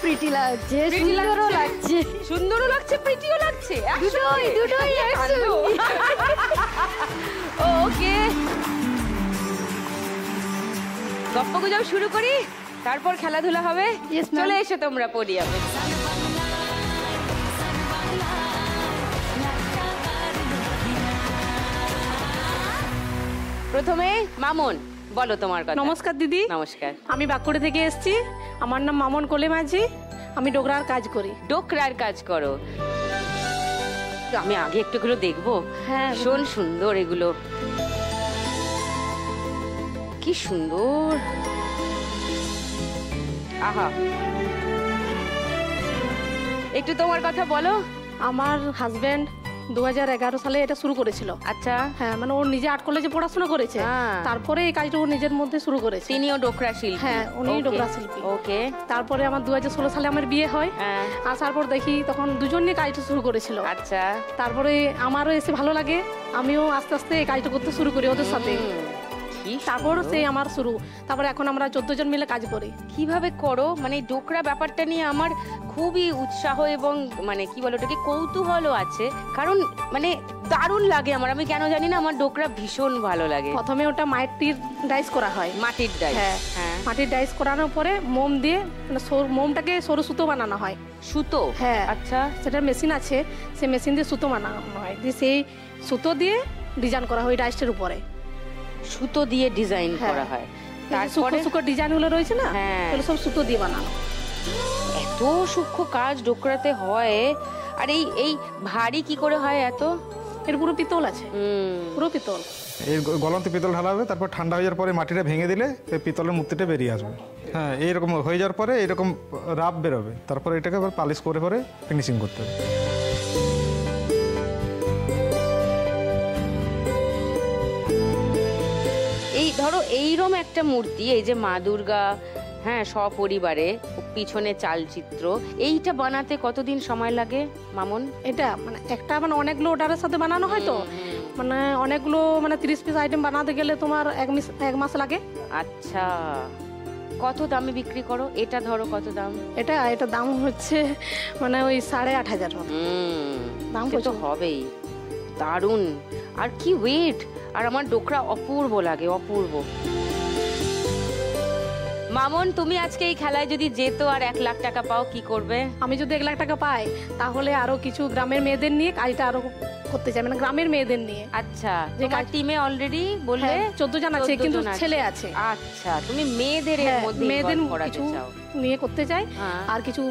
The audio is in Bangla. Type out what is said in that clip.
প্রিটি লাগছে, সুন্দরও লাগছে, সুন্দরও লাগছে, প্রিটিও লাগছে, দুটোই ওকে, গপ্পগুজব শুরু করি, তারপর খেলাধুলা হবে। চলে এসো তোমরা পোডিয়ামে। প্রথমে মামুন, বলো তোমার কথা। নমস্কার দিদি। নমস্কার। আমি বাঁকুড়া থেকে এসেছি, আমার নাম মামুন কোলে মাঝি, আমি ডোকরার কাজ করি। ডোকরার কাজ করো? আমি আগে একটুগুলো দেখবো। হ্যাঁ, ভীষণ সুন্দর এগুলো, কি সুন্দর, আহা। একটু তোমার কথা বলো। আমার হাজবেন্ড 2011 সালে এটা শুরু করেছিল। আচ্ছা। হ্যাঁ, মানে ও নিজে আর্ট কলেজে পড়াশোনা করেছে, তারপরে এই কাজটা ও নিজের মধ্যে শুরু করেছে। তিনিও ডোকরা শিল্পী? হ্যাঁ, উনি ডোকরা শিল্পী। ওকে। তারপরে আমার 2016 সালে আমার বিয়ে হয়। আসার পর দেখি তখন দুজন নিয়ে কাজটা শুরু করেছিল। আচ্ছা। তারপরে আমারও এসে ভালো লাগে, আমিও আস্তে আস্তে এই কাজটা করতে শুরু করি ওদের সাথে। তারপর সেই আমার শুরু, তারপরে এখন আমরা 14 জন মিলে কাজ করি। কিভাবে করো? মানে ডোকরা ব্যাপারটা নিয়ে আমার খুবই উৎসাহ এবং মানে কি বলো ওটাকে কৌতূহলও আছে, কারণ মানে দারুণ লাগে আমার, আমি কেন জানি না আমার ডোকরা ভীষণ ভালো লাগে। প্রথমে ওটা মাটির ডাইস করা হয়। মাটির ডাইস? হ্যাঁ, মাটির ডাইস করানোর পরে মোম দিয়ে, মানে মোমটাকে সরু সুতো বানানো হয়। সুতো? হ্যাঁ। আচ্ছা। সেটার মেশিন আছে, সেই মেশিন দিয়ে সুতো বানানো হয়, দিয়ে সেই সুতো দিয়ে ডিজাইন করা হয় ডাইসটার উপরে। সুতো দিয়ে ডিজাইন করা হয়, তারপরে সুকো ডিজাইনগুলো রয়েছে না, এগুলো সব সুতো দিয়ে বানানো। এত সূক্ষ্ম কাজ ডোকরাতে হয়। আর এই ভারী কি করে হয় এত? এর পুরো পিতল আছে, পুরো পিতল। এই গলন্তে পিতল ঢালা হবে, তারপর ঠান্ডা হয়ে যাওয়ার পরে মাটিটা ভেঙে দিলে এই পিতলের মূর্তিটা বেরিয়ে আসবে। হ্যাঁ, এইরকম হয়ে যাওয়ার পরে এরকম রাব বেরোবে, তারপরে এটাকে আবার পালিশ করে পরে ফিনিশিং করতে হবে। এই ধরো এইরকম একটা মূর্তি, এই যে মা দুর্গা, হ্যাঁ, সপরিবারে, পিছনে চালচিত্র, এইটা বানাতে কতদিন সময় লাগে মামুন? এটা মানে একটা মানে অনেকগুলো অর্ডারের সাথে বানানো হয়, তো মানে অনেকগুলো, মানে 30 পিস আইটেম বানাতে গেলে তোমার এক মাস লাগে। আচ্ছা। কত দামে বিক্রি করো এটা? ধরো কত দাম? এটা দাম হচ্ছে মানে ওই 8,500 দাম তো হবেই। দারুণ। আর কি ওয়েট! আর আমার ডোকরা অপূর্ব লাগে, অপূর্ব। মামুন, তুমি আজকে এই খেলায় যদি যেত আর 1 লাখ টাকা পাও, কি করবে? আমি যদি 1 লাখ টাকা পাই, তাহলে আরো কিছু গ্রামের মেয়েদের নিয়ে কাজটা আরো করতে চাই, মানে গ্রামের মেয়েদের নিয়ে। আচ্ছা, তোমার টিমে অলরেডি বললে 14 জন আছে, কিন্তু ছেলে আছে। আচ্ছা, তুমি মেয়েদের এর মধ্যে মেয়েদের কিছু নিয়ে করতে চাই, আর কিছু